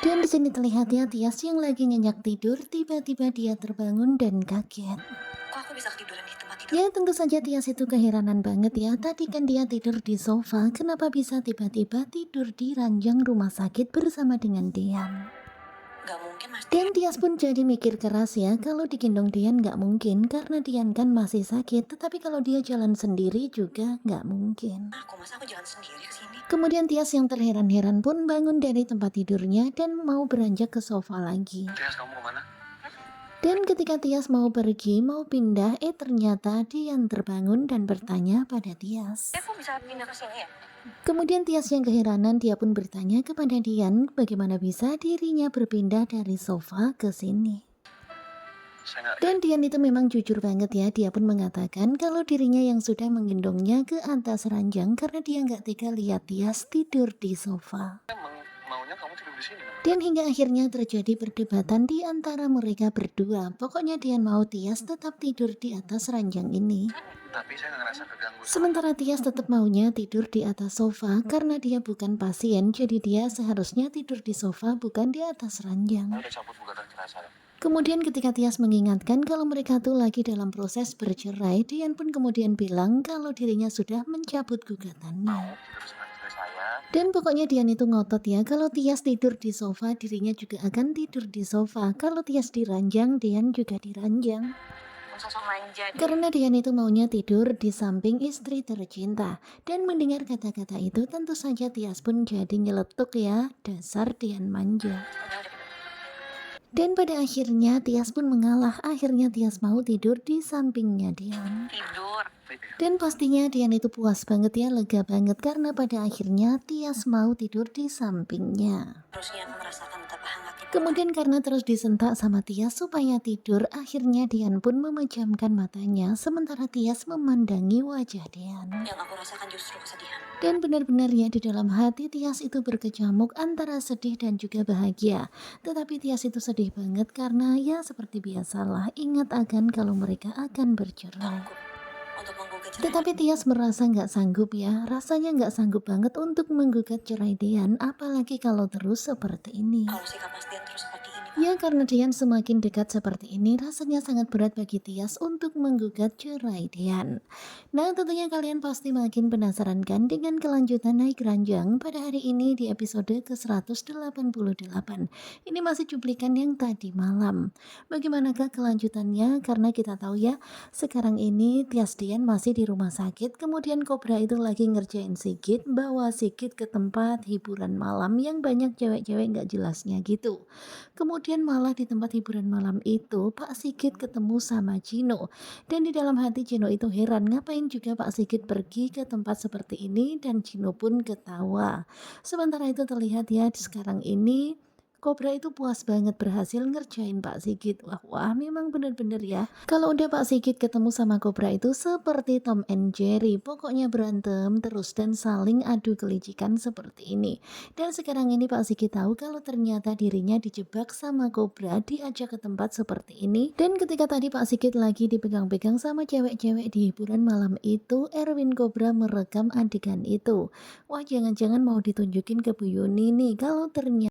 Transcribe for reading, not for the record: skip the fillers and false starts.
Dan di sini terlihat ya Tias yang lagi nyenyak tidur, tiba-tiba dia terbangun dan kaget. Kok aku bisa ketiduran di tempat tidur? Ya tentu saja Tias itu keheranan banget ya, tadi kan dia tidur di sofa, kenapa bisa tiba-tiba tidur di ranjang rumah sakit bersama dengan Dian. Nggak mungkin Mas Dan Dian. Tias pun jadi mikir keras ya, kalau digendong Dian nggak mungkin karena Dian kan masih sakit, tetapi kalau dia jalan sendiri juga nggak mungkin. Masa aku jalan sendiri ke sini? Kemudian Tias yang terheran-heran pun bangun dari tempat tidurnya dan mau beranjak ke sofa lagi. Tias, kamu kemana? Dan ketika Tias mau pergi, mau pindah, ternyata Dian terbangun dan bertanya pada Tias. Kok bisa pindah ke sini ya? Kemudian Tias yang keheranan, dia pun bertanya kepada Dian bagaimana bisa dirinya berpindah dari sofa ke sini. Saya nggak. Dan Dian itu memang jujur banget ya, dia pun mengatakan kalau dirinya yang sudah menggendongnya ke atas ranjang karena dia nggak tega lihat Tias tidur di sofa. Emang maunya kamu tidur di sini. Dan hingga akhirnya terjadi perdebatan di antara mereka berdua. Pokoknya Dian mau Tias tetap tidur di atas ranjang ini. Tapi saya nggak ngerasa keganggu. Sementara Tias tetap maunya tidur di atas sofa karena dia bukan pasien, jadi dia seharusnya tidur di sofa bukan di atas ranjang. Saya udah cabut gugatan cerai saya. Kemudian ketika Tias mengingatkan kalau mereka tuh lagi dalam proses bercerai, Dian pun kemudian bilang kalau dirinya sudah mencabut gugatannya. Tidur sama istri saya. Dan pokoknya Dian itu ngotot ya, kalau Tias tidur di sofa, dirinya juga akan tidur di sofa. Kalau Tias di ranjang, Dian juga di ranjang. Sosok manja. Karena Dian itu maunya tidur di samping istri tercinta. Dan mendengar kata-kata itu, tentu saja Tias pun jadi nyeletuk ya, dasar Dian manja. Dan pada akhirnya Tias pun mengalah, akhirnya Tias mau tidur di sampingnya Dian. Tidur. Dan pastinya Dian itu puas banget ya, lega banget karena pada akhirnya Tias mau tidur di sampingnya. Terusnya aku merasakan betapa hangatnya. Kemudian karena terus disentak sama Tias supaya tidur, akhirnya Dian pun memejamkan matanya sementara Tias memandangi wajah Dian. Yang aku rasakan justru kesedihan. Dan benar-benar ya di dalam hati Tias itu berkecamuk antara sedih dan juga bahagia. Tetapi Tias itu sedih banget karena ya seperti biasalah ingat akan kalau mereka akan bercerai. Untuk menggugat cerai. Tetapi Tias merasa nggak sanggup ya, rasanya nggak sanggup banget untuk menggugat cerai Dian, apalagi kalau terus seperti ini. Kalau sikap Mas Dian terus seperti ini. Ya karena Dian semakin dekat seperti ini, rasanya sangat berat bagi Tias untuk menggugat cerai Dian. Nah tentunya kalian pasti makin penasaran kan dengan kelanjutan naik ranjang pada hari ini di episode ke-188. Ini masih cuplikan yang tadi malam. Bagaimanakah kelanjutannya? Karena kita tahu ya, sekarang ini Tias Dian masih di rumah sakit, kemudian Kobra itu lagi ngerjain Sigit, bawa Sigit ke tempat hiburan malam yang banyak cewek-cewek nggak jelasnya gitu. Kemudian malah di tempat hiburan malam itu Pak Sigit ketemu sama Cino. Dan di dalam hati Cino itu heran ngapain juga Pak Sigit pergi ke tempat seperti ini dan Cino pun ketawa. Sementara itu terlihat ya sekarang ini Kobra itu puas banget berhasil ngerjain Pak Sigit. Wah, memang bener-bener ya. Kalau udah Pak Sigit ketemu sama Kobra itu seperti Tom and Jerry. Pokoknya berantem terus dan saling adu kelicikan seperti ini. Dan sekarang ini Pak Sigit tahu kalau ternyata dirinya dijebak sama Kobra diajak ke tempat seperti ini. Dan ketika tadi Pak Sigit lagi dipegang-pegang sama cewek-cewek di hiburan malam itu, Erwin Kobra merekam adegan itu. Wah, jangan-jangan mau ditunjukin ke Bu Yuni nih kalau ternyata